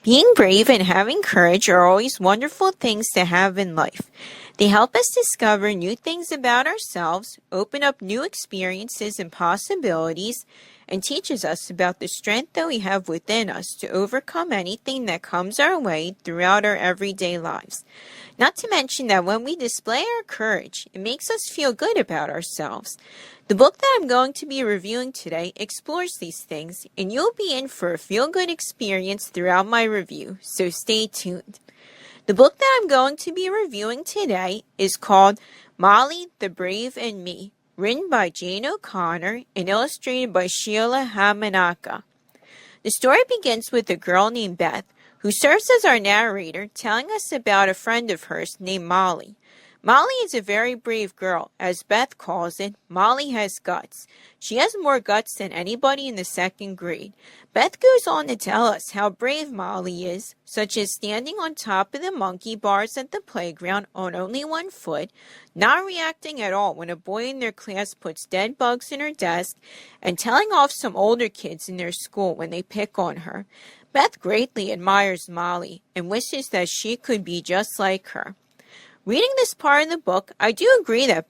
Being brave and having courage are always wonderful things to have in life. They help us discover new things about ourselves, open up new experiences and possibilities, and teaches us about the strength that we have within us to overcome anything that comes our way throughout our everyday lives. Not to mention that when we display our courage, it makes us feel good about ourselves. The book that I'm going to be reviewing today explores these things, and you'll be in for a feel-good experience throughout my review, so stay tuned. The book that I'm going to be reviewing today is called Molly, the Brave and Me, written by Jane O'Connor and illustrated by Sheila Hamanaka. The story begins with a girl named Beth, who serves as our narrator, telling us about a friend of hers named Molly. Molly is a very brave girl. As Beth calls it, Molly has guts. She has more guts than anybody in the second grade. Beth goes on to tell us how brave Molly is, such as standing on top of the monkey bars at the playground on only one foot, not reacting at all when a boy in their class puts dead bugs in her desk, and telling off some older kids in their school when they pick on her. Beth greatly admires Molly and wishes that she could be just like her. Reading this part of the book, I do agree that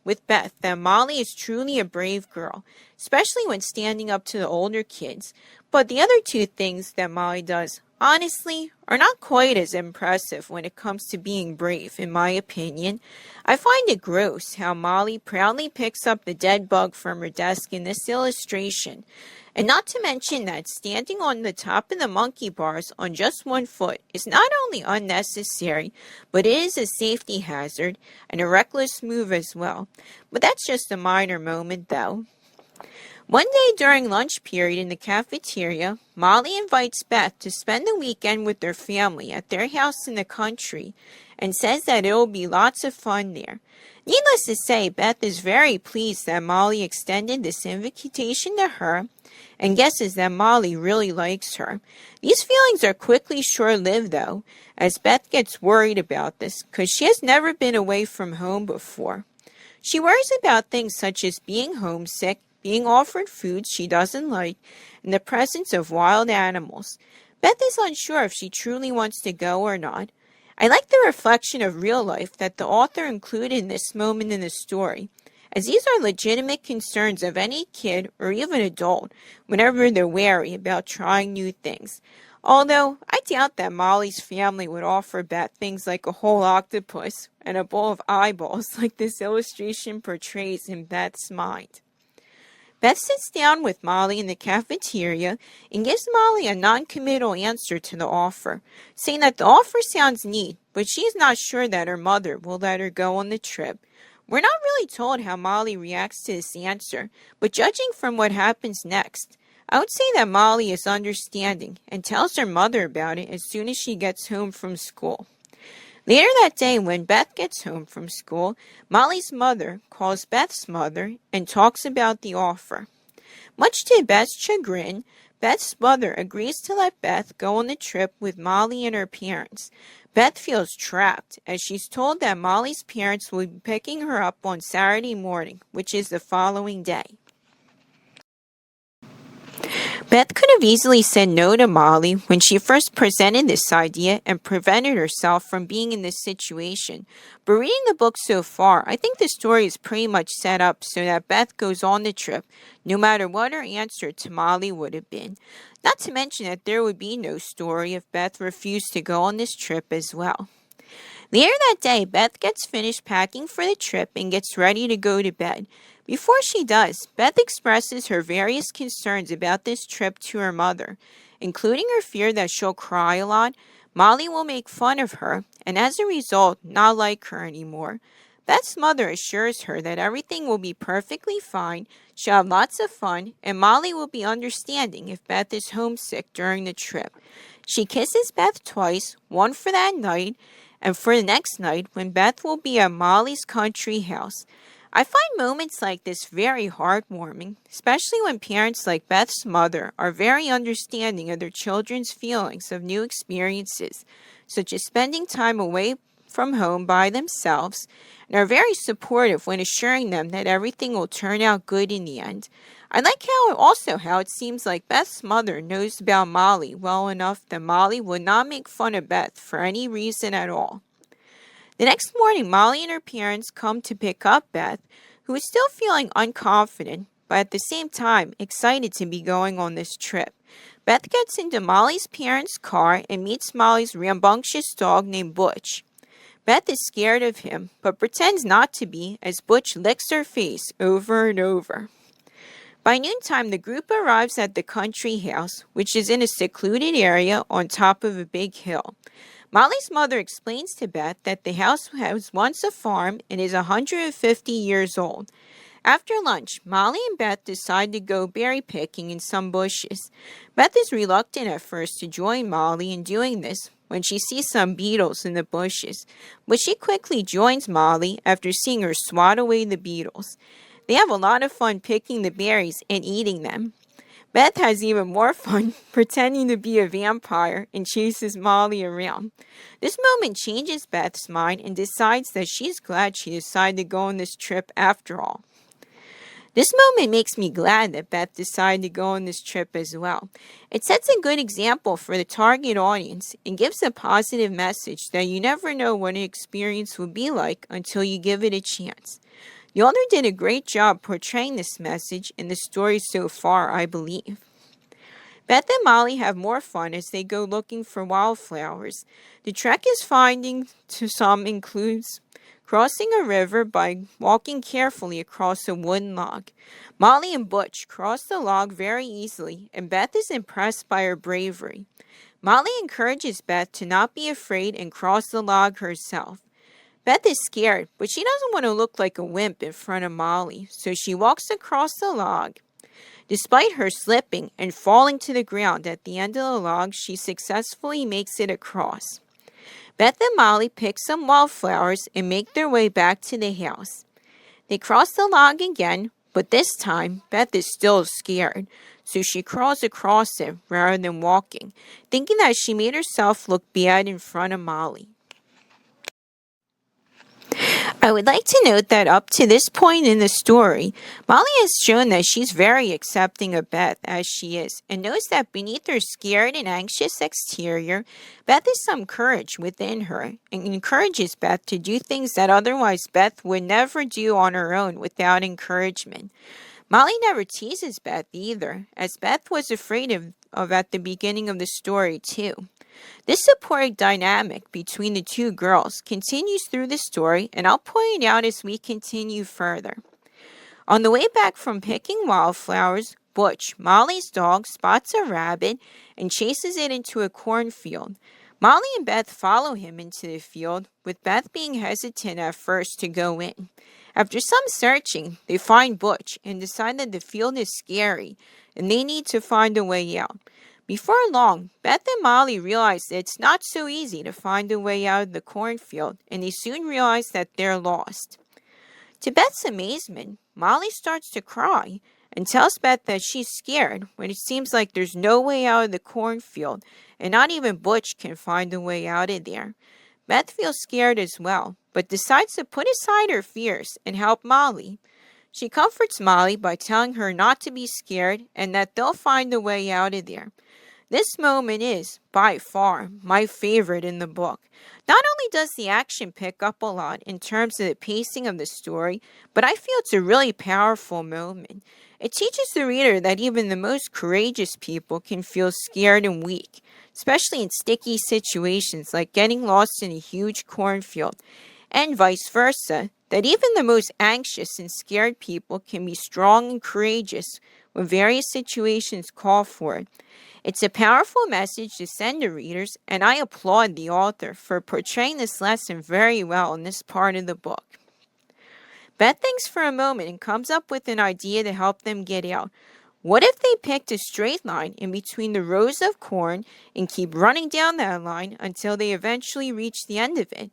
with Beth that Molly is truly a brave girl, especially when standing up to the older kids. But the other two things that Molly does, honestly, are not quite as impressive when it comes to being brave, in my opinion. I find it gross how Molly proudly picks up the dead bug from her desk in this illustration. And not to mention that standing on the top of the monkey bars on just one foot is not only unnecessary, but it is a safety hazard and a reckless move as well. But that's just a minor moment though. One day during lunch period in the cafeteria, Molly invites Beth to spend the weekend with their family at their house in the country and says that it will be lots of fun there. Needless to say, Beth is very pleased that Molly extended this invitation to her and guesses that Molly really likes her. These feelings are quickly short-lived though, as Beth gets worried about this because she has never been away from home before. She worries about things such as being homesick, being offered foods she doesn't like, and the presence of wild animals. Beth is unsure if she truly wants to go or not. I like the reflection of real life that the author included in this moment in the story, as these are legitimate concerns of any kid or even adult whenever they're wary about trying new things. Although, I doubt that Molly's family would offer Beth things like a whole octopus and a bowl of eyeballs like this illustration portrays in Beth's mind. Beth sits down with Molly in the cafeteria and gives Molly a non-committal answer to the offer, saying that the offer sounds neat, but she is not sure that her mother will let her go on the trip. We're not really told how Molly reacts to this answer, but judging from what happens next, I would say that Molly is understanding and tells her mother about it as soon as she gets home from school. Later that day, when Beth gets home from school, Molly's mother calls Beth's mother and talks about the offer. Much to Beth's chagrin, Beth's mother agrees to let Beth go on the trip with Molly and her parents. Beth feels trapped as she's told that Molly's parents will be picking her up on Saturday morning, which is the following day. Beth could have easily said no to Molly when she first presented this idea and prevented herself from being in this situation. But reading the book so far, I think the story is pretty much set up so that Beth goes on the trip, no matter what her answer to Molly would have been. Not to mention that there would be no story if Beth refused to go on this trip as well. Later that day, Beth gets finished packing for the trip and gets ready to go to bed. Before she does, Beth expresses her various concerns about this trip to her mother, including her fear that she'll cry a lot, Molly will make fun of her, and as a result, not like her anymore. Beth's mother assures her that everything will be perfectly fine, she'll have lots of fun, and Molly will be understanding if Beth is homesick during the trip. She kisses Beth twice, one for that night, and for the next night when Beth will be at Molly's country house. I find moments like this very heartwarming, especially when parents like Beth's mother are very understanding of their children's feelings of new experiences, such as spending time away from home by themselves, and are very supportive when assuring them that everything will turn out good in the end. I like how it seems like Beth's mother knows about Molly well enough that Molly would not make fun of Beth for any reason at all. The next morning, Molly and her parents come to pick up Beth, who is still feeling unconfident, but at the same time excited to be going on this trip. Beth gets into Molly's parents' car and meets Molly's rambunctious dog named Butch. Beth is scared of him, but pretends not to be as Butch licks her face over and over. By noontime, the group arrives at the country house, which is in a secluded area on top of a big hill. Molly's mother explains to Beth that the house was once a farm and is 150 years old. After lunch, Molly and Beth decide to go berry picking in some bushes. Beth is reluctant at first to join Molly in doing this when she sees some beetles in the bushes, but she quickly joins Molly after seeing her swat away the beetles. They have a lot of fun picking the berries and eating them. Beth has even more fun pretending to be a vampire and chases Molly around. This moment changes Beth's mind and decides that she's glad she decided to go on this trip after all. This moment makes me glad that Beth decided to go on this trip as well. It sets a good example for the target audience and gives a positive message that you never know what an experience will be like until you give it a chance. The author did a great job portraying this message in the story so far, I believe. Beth and Molly have more fun as they go looking for wildflowers. The trek is finding to some includes crossing a river by walking carefully across a wooden log. Molly and Butch cross the log very easily, and Beth is impressed by her bravery. Molly encourages Beth to not be afraid and cross the log herself. Beth is scared, but she doesn't want to look like a wimp in front of Molly, so she walks across the log. Despite her slipping and falling to the ground at the end of the log, she successfully makes it across. Beth and Molly pick some wildflowers and make their way back to the house. They cross the log again, but this time Beth is still scared, so she crawls across it rather than walking, thinking that she made herself look bad in front of Molly. I would like to note that up to this point in the story, Molly has shown that she's very accepting of Beth as she is, and knows that beneath her scared and anxious exterior, Beth has some courage within her, and encourages Beth to do things that otherwise Beth would never do on her own without encouragement. Molly never teases Beth either, as Beth was afraid of at the beginning of the story too. This supportive dynamic between the two girls continues through the story, and I'll point it out as we continue further. On the way back from picking wildflowers, Butch, Molly's dog, spots a rabbit and chases it into a cornfield. Molly and Beth follow him into the field, with Beth being hesitant at first to go in. After some searching, they find Butch and decide that the field is scary and they need to find a way out. Before long, Beth and Molly realize that it's not so easy to find a way out of the cornfield, and they soon realize that they're lost. To Beth's amazement, Molly starts to cry and tells Beth that she's scared when it seems like there's no way out of the cornfield, and not even Butch can find a way out of there. Beth feels scared as well, but decides to put aside her fears and help Molly. She comforts Molly by telling her not to be scared and that they'll find a way out of there. This moment is, by far, my favorite in the book. Not only does the action pick up a lot in terms of the pacing of the story, but I feel it's a really powerful moment. It teaches the reader that even the most courageous people can feel scared and weak, especially in sticky situations like getting lost in a huge cornfield, and vice versa, that even the most anxious and scared people can be strong and courageous when various situations call for it. It's a powerful message to send to readers, and I applaud the author for portraying this lesson very well in this part of the book. Beth thinks for a moment and comes up with an idea to help them get out. What if they picked a straight line in between the rows of corn and keep running down that line until they eventually reach the end of it?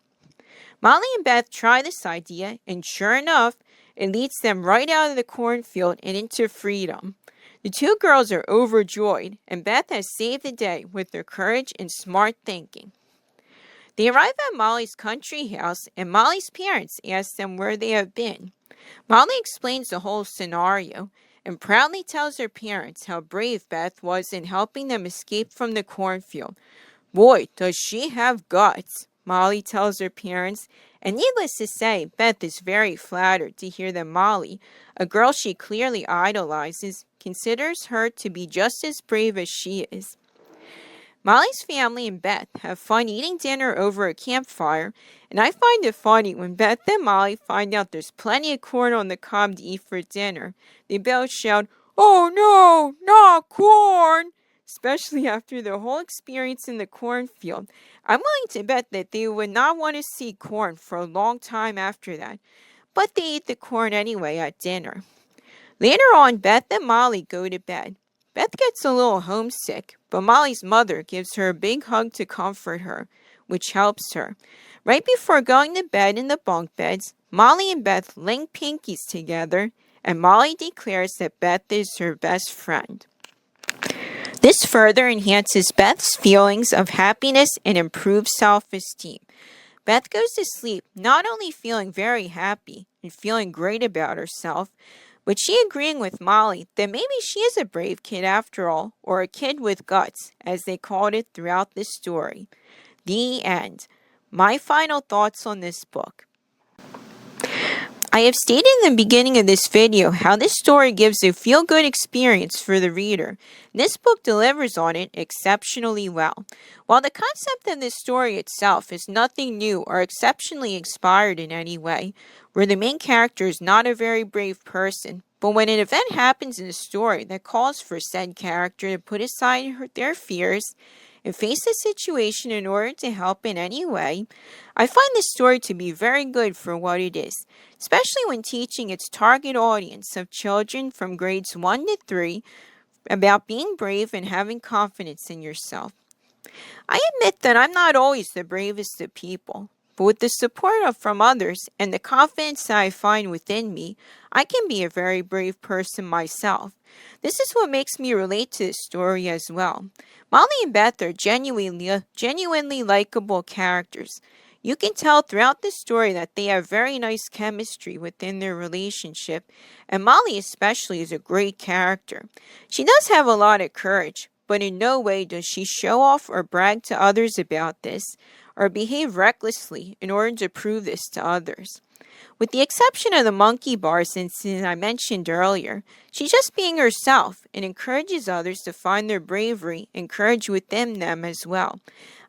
Molly and Beth try this idea, and sure enough, it leads them right out of the cornfield and into freedom. The two girls are overjoyed, and Beth has saved the day with her courage and smart thinking. They arrive at Molly's country house, and Molly's parents ask them where they have been. Molly explains the whole scenario, and proudly tells her parents how brave Beth was in helping them escape from the cornfield. Boy, does she have guts, Molly tells her parents, and needless to say, Beth is very flattered to hear that Molly, a girl she clearly idolizes, considers her to be just as brave as she is. Molly's family and Beth have fun eating dinner over a campfire, and I find it funny when Beth and Molly find out there's plenty of corn on the cob to eat for dinner. They both shout, "Oh no, not corn!" Especially after their whole experience in the cornfield. I'm willing to bet that they would not want to see corn for a long time after that, but they eat the corn anyway at dinner. Later on, Beth and Molly go to bed. Beth gets a little homesick, but Molly's mother gives her a big hug to comfort her, which helps her. Right before going to bed in the bunk beds, Molly and Beth link pinkies together, and Molly declares that Beth is her best friend. This further enhances Beth's feelings of happiness and improves self-esteem. Beth goes to sleep not only feeling very happy and feeling great about herself, but she agreeing with Molly that maybe she is a brave kid after all, or a kid with guts, as they called it throughout this story. The end. My final thoughts on this book. I have stated in the beginning of this video how this story gives a feel-good experience for the reader. This book delivers on it exceptionally well. While the concept of this story itself is nothing new or exceptionally inspired in any way, where the main character is not a very brave person, but when an event happens in the story that calls for said character to put aside their fears and face the situation in order to help in any way, I find this story to be very good for what it is, especially when teaching its target audience of children from grades 1 to 3 about being brave and having confidence in yourself. I admit that I'm not always the bravest of people, but with the support from others and the confidence that I find within me, I can be a very brave person myself. This is what makes me relate to this story as well. Molly and Beth are genuinely likable characters. You can tell throughout the story that they have very nice chemistry within their relationship, and Molly especially is a great character. She does have a lot of courage, but in no way does she show off or brag to others about this, or behave recklessly in order to prove this to others. With the exception of the monkey bars incident I mentioned earlier, she's just being herself and encourages others to find their bravery and courage within them as well.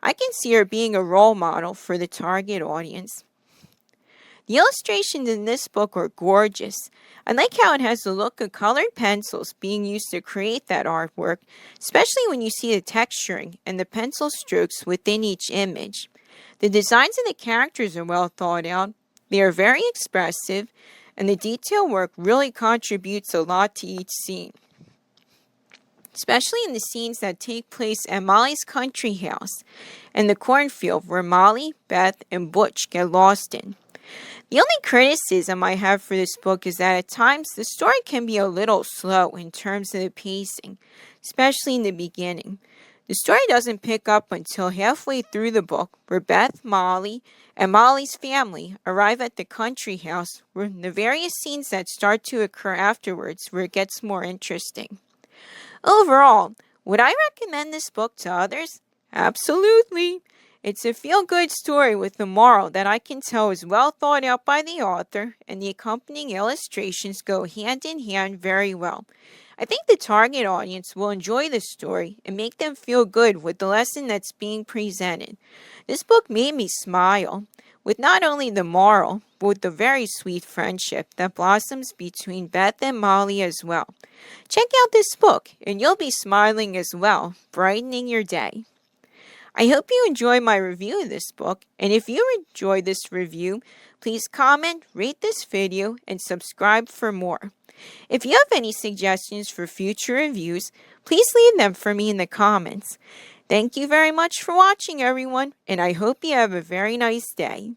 I can see her being a role model for the target audience. The illustrations in this book are gorgeous. I like how it has the look of colored pencils being used to create that artwork, especially when you see the texturing and the pencil strokes within each image. The designs of the characters are well thought out. They are very expressive, and the detail work really contributes a lot to each scene, especially in the scenes that take place at Molly's country house and the cornfield where Molly, Beth, and Butch get lost in. The only criticism I have for this book is that at times the story can be a little slow in terms of the pacing, especially in the beginning. The story doesn't pick up until halfway through the book, where Beth, Molly, and Molly's family arrive at the country house, where the various scenes that start to occur afterwards where it gets more interesting. Overall, would I recommend this book to others? Absolutely! It's a feel-good story with a moral that I can tell is well thought out by the author, and the accompanying illustrations go hand in hand very well. I think the target audience will enjoy this story and make them feel good with the lesson that's being presented. This book made me smile, with not only the moral, but with the very sweet friendship that blossoms between Beth and Molly as well. Check out this book, and you'll be smiling as well, brightening your day. I hope you enjoy my review of this book, and if you enjoyed this review, please comment, rate this video, and subscribe for more. If you have any suggestions for future reviews, please leave them for me in the comments. Thank you very much for watching, everyone, and I hope you have a very nice day.